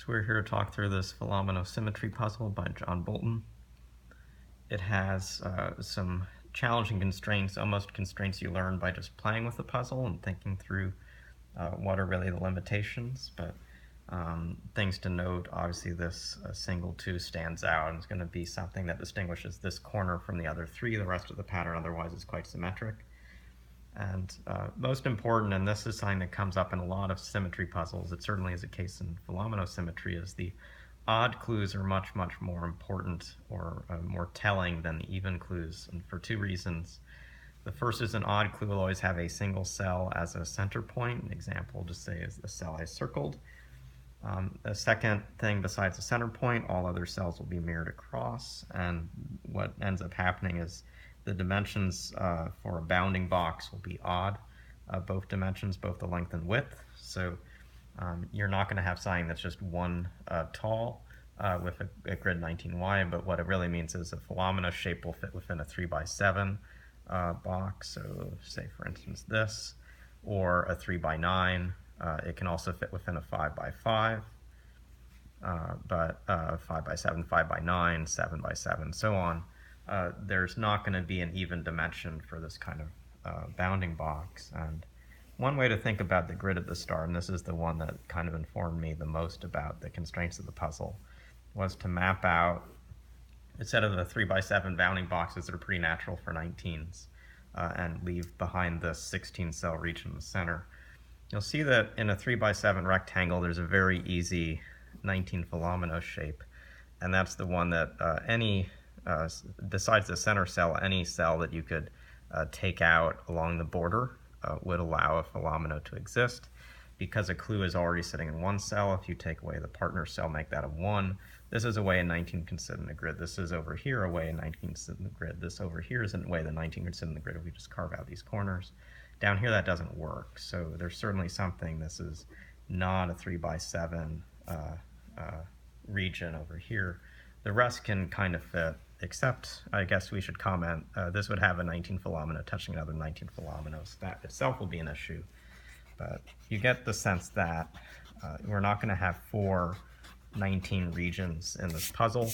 So we're here to talk through this Fillomino symmetry puzzle by John Bulten. It has some challenging constraints, almost constraints you learn by just playing with the puzzle and thinking through what are really the limitations. But things to note, obviously this single 2 stands out and it's going to be something that distinguishes this corner from the other 3. The rest of the pattern otherwise is quite symmetric. And most important, and this is something that comes up in a lot of symmetry puzzles, it certainly is a case in Fillomino symmetry, is the odd clues are much, much more important or more telling than the even clues, and for 2 reasons. The first is an odd clue will always have a single cell as a center point. An example will just say is the cell I circled. The second thing besides the center point, all other cells will be mirrored across, and what ends up happening is the dimensions for a bounding box will be odd, both dimensions, both the length and width. So you're not going to have something that's just one tall with a grid 19 wide, but what it really means is a Fillomino shape will fit within a 3x7 box. So say for instance this, or a 3x9. It can also fit within a 5x5, but 5x7, 5x9, 7x7, so on. There's not going to be an even dimension for this kind of bounding box. And one way to think about the grid at the start, and this is the one that kind of informed me the most about the constraints of the puzzle, was to map out, instead of the 3x7 bounding boxes that are pretty natural for 19s, and leave behind this 16 cell region in the center. You'll see that in a 3x7 rectangle there's a very easy 19 Fillomino shape, and that's the one that besides the center cell, any cell that you could take out along the border would allow a Fillomino to exist. Because a clue is already sitting in one cell, if you take away the partner cell, make that a 1. This is a way a 19 can sit in the grid. This is over here a way a 19 can sit in the grid. This over here is a way the 19 can sit in the grid if we just carve out these corners. Down here that doesn't work, so there's certainly something. This is not a 3x7 region over here. The rest can kind of fit, except I guess we should comment, this would have a 19 Fillomino touching another 19 Fillominos. That itself will be an issue. But you get the sense that we're not going to have 4 19 regions in this puzzle.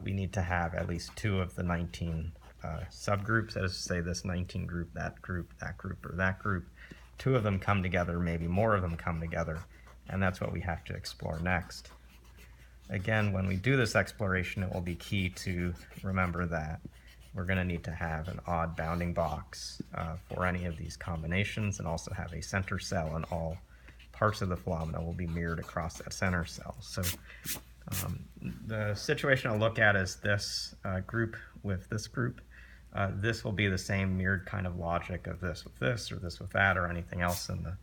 We need to have at least 2 of the 19 subgroups, as say this 19 group, that group, that group, or that group. 2 of them come together, maybe more of them come together, and that's what we have to explore next. Again, when we do this exploration, it will be key to remember that we're going to need to have an odd bounding box for any of these combinations, and also have a center cell, and all parts of the Fillomino will be mirrored across that center cell. So the situation I'll look at is this group with this group. This will be the same mirrored kind of logic of this with this, or this with that, or anything else in the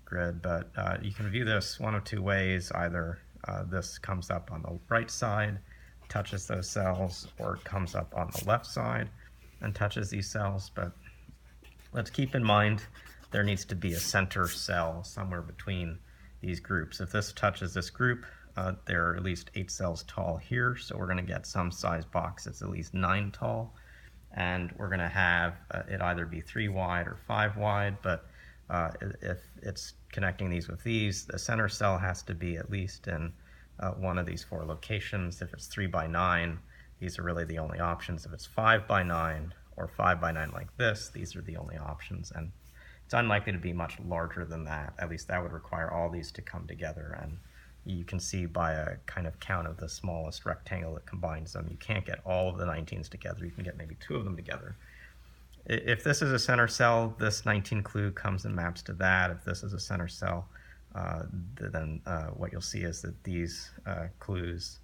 grid. But you can view this one of 2 ways. Either this comes up on the right side, touches those cells, or it comes up on the left side and touches these cells. But let's keep in mind there needs to be a center cell somewhere between these groups. If this touches this group, there are at least 8 cells tall here, so we're going to get some size box that's at least 9 tall, and we're going to have it either be 3 wide or 5 wide. But if it's connecting these with these, the center cell has to be at least in one of these 4 locations. If it's 3x9, these are really the only options. If it's 5x9 or 5x9 like this, these are the only options, and it's unlikely to be much larger than that. At least that would require all these to come together, and you can see by a kind of count of the smallest rectangle that combines them, you can't get all of the 19s together. You can get maybe 2 of them together. If this is a center cell, this 19 clue comes and maps to that. If this is a center cell, then what you'll see is that these clues,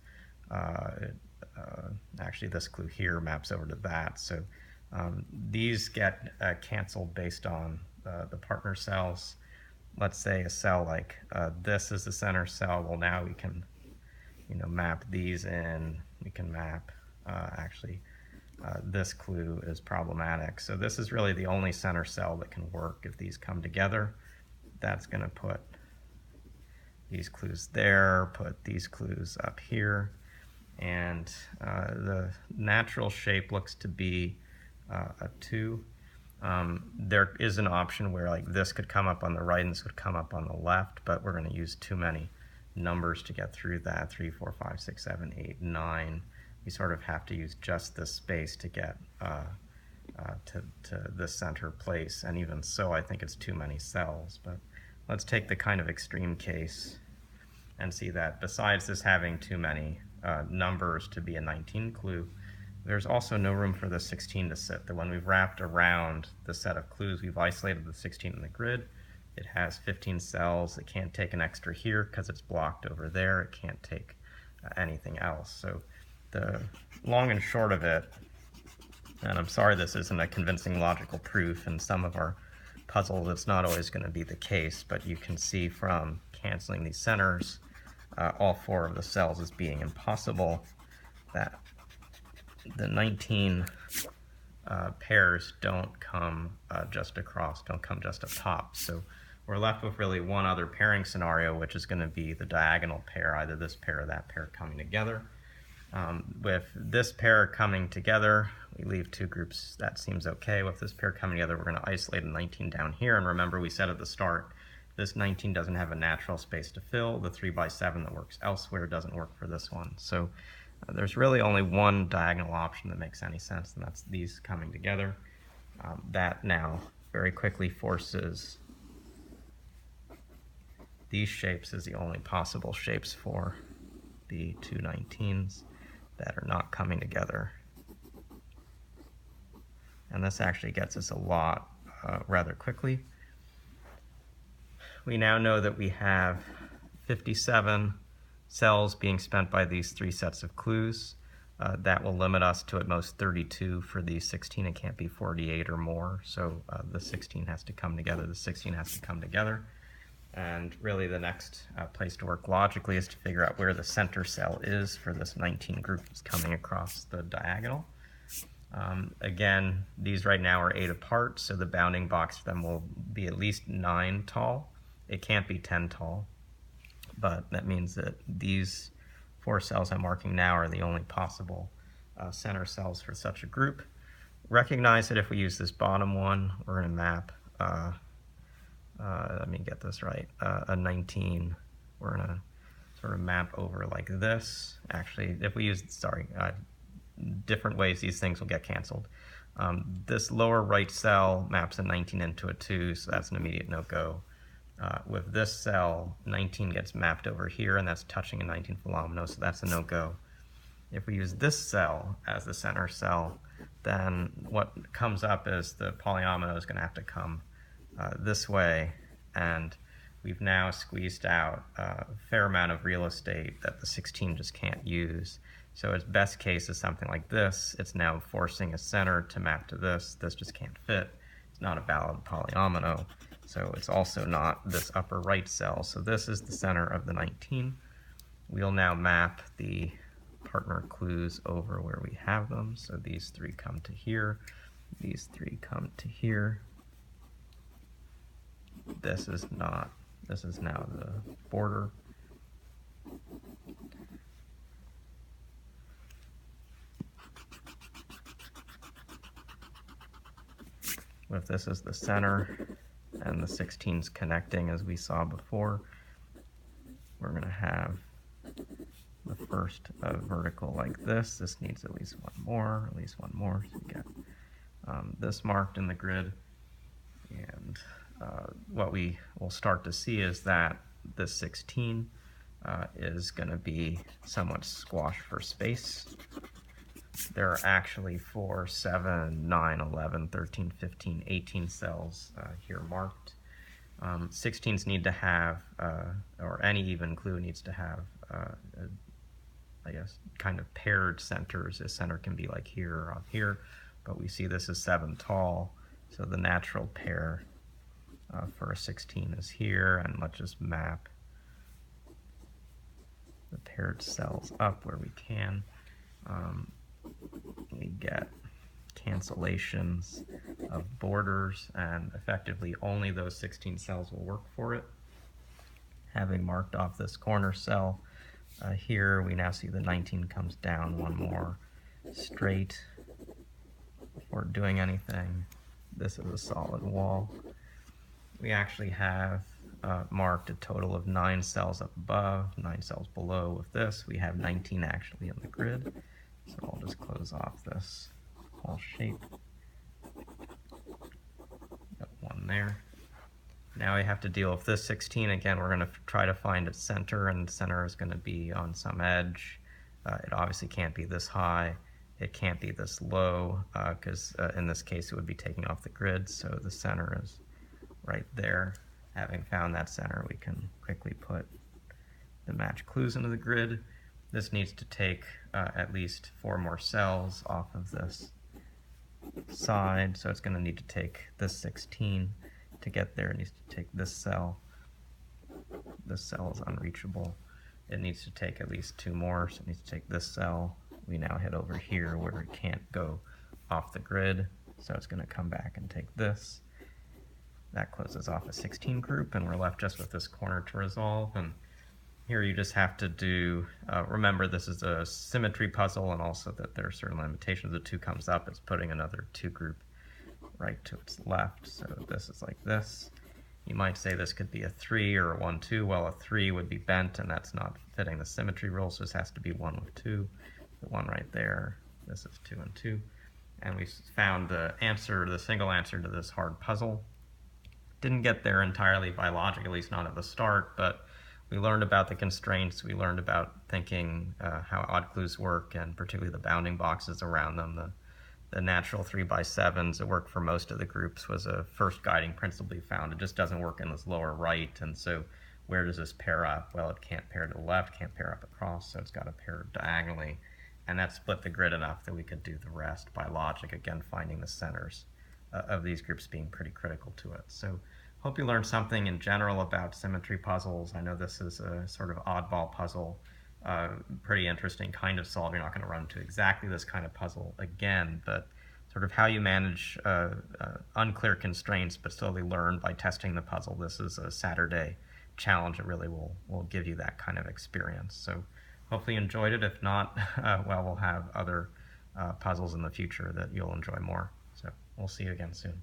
actually this clue here maps over to that. So these get canceled based on the partner cells. Let's say a cell like this is the center cell. Well, now we can, map these in. We can map this clue is problematic. So this is really the only center cell that can work. If these come together, that's going to put these clues there, put these clues up here, and the natural shape looks to be a 2. There is an option where like this could come up on the right and this would come up on the left, but we're going to use too many numbers to get through that, 3, 4, 5, 6, 7, 8, 9. We sort of have to use just this space to get to the center place, and even so I think it's too many cells. But let's take the kind of extreme case and see that besides this having too many numbers to be a 19 clue, there's also no room for the 16 to sit. That when we've wrapped around the set of clues, we've isolated the 16 in the grid. It has 15 cells. It can't take an extra here because it's blocked over there. It can't take anything else. So the long and short of it, and I'm sorry this isn't a convincing logical proof, in some of our puzzles it's not always going to be the case, but you can see from canceling these centers, all 4 of the cells as being impossible, that the 19 pairs don't come just across, don't come just up top. So we're left with really one other pairing scenario, which is going to be the diagonal pair, either this pair or that pair coming together. With this pair coming together, we leave 2 groups. That seems okay. With this pair coming together, we're going to isolate a 19 down here. And remember, we said at the start, this 19 doesn't have a natural space to fill. The 3 by 7 that works elsewhere doesn't work for this one. So there's really only one diagonal option that makes any sense, and that's these coming together. That now very quickly forces these shapes as the only possible shapes for the 2 19s that are not coming together. And this actually gets us a lot rather quickly. We now know that we have 57 cells being spent by these 3 sets of clues. That will limit us to at most 32 for the 16. It can't be 48 or more, so the 16 has to come together, the 16 has to come together. And really the next place to work logically is to figure out where the center cell is for this 19 group that's coming across the diagonal. Again, these right now are 8 apart, so the bounding box for them will be at least 9 tall. It can't be 10 tall, but that means that these 4 cells I'm marking now are the only possible center cells for such a group. Recognize that if we use this bottom one, we're going to map, let me get this right, a 19, we're going to sort of map over like this. Actually, if we use, different ways these things will get canceled. This lower right cell maps a 19 into a 2, so that's an immediate no-go. With this cell, 19 gets mapped over here, and that's touching a 19 Fillomino, so that's a no-go. If we use this cell as the center cell, then what comes up is the polyomino is going to have to come this way, and we've now squeezed out a fair amount of real estate that the 16 just can't use. So its best case is something like this. It's now forcing a center to map to this. This just can't fit. It's not a valid polyomino. So it's also not this upper right cell. So this is the center of the 19. We'll now map the partner clues over where we have them. So these 3 come to here. These 3 come to here. This is now the border. If this is the center and the 16's connecting as we saw before, we're going to have the first vertical like this. This needs at least one more, so we get this marked in the grid. And what we will start to see is that this 16 is going to be somewhat squashed for space. There are actually 4, 7, 9, 11, 13, 15, 18 cells here marked. 16s need to have, or any even clue needs to have, I guess, kind of paired centers. A center can be like here or up here, but we see this is 7 tall, so the natural pair for a 16 is here, and let's just map the paired cells up where we can. We get cancellations of borders, and effectively only those 16 cells will work for it. Having marked off this corner cell here, we now see the 19 comes down one more straight before doing anything. This is a solid wall. We actually have marked a total of 9 cells up above, 9 cells below. With this, we have 19 actually in the grid. So I'll just close off this whole shape. Got one there. Now we have to deal with this 16. Again, we're going to try to find its center, and the center is going to be on some edge. It obviously can't be this high. It can't be this low, because in this case it would be taking off the grid, so the center is right there. Having found that center, we can quickly put the match clues into the grid. This needs to take at least 4 more cells off of this side, so it's going to need to take this 16 to get there. It needs to take this cell. This cell is unreachable. It needs to take at least 2 more, so it needs to take this cell. We now hit over here where it can't go off the grid, so it's going to come back and take this. That closes off a 16 group, and we're left just with this corner to resolve. And here you just have to do, remember this is a symmetry puzzle, and also that there are certain limitations. The 2 comes up, it's putting another 2 group right to its left, so this is like this. You might say this could be a 3 or a 1, 2. Well, a 3 would be bent, and that's not fitting the symmetry rule, so this has to be 1 with 2. The one right there, this is 2 and 2. And we found the answer, the single answer to this hard puzzle. Didn't get there entirely by logic, at least not at the start, but we learned about the constraints. We learned about thinking how odd clues work, and particularly the bounding boxes around them. The natural 3x7s that work for most of the groups was a first guiding principle we found. It just doesn't work in this lower right, and so where does this pair up? Well, it can't pair to the left, can't pair up across, so it's got to pair diagonally. And that split the grid enough that we could do the rest by logic, again finding the centers of these groups being pretty critical to it. So hope you learned something in general about symmetry puzzles. I know this is a sort of oddball puzzle, pretty interesting kind of solve. You're not going to run into exactly this kind of puzzle again, but sort of how you manage unclear constraints but slowly learn by testing the puzzle. This is a Saturday challenge that really will give you that kind of experience. So hopefully you enjoyed it. If not, well, we'll have other puzzles in the future that you'll enjoy more. So we'll see you again soon.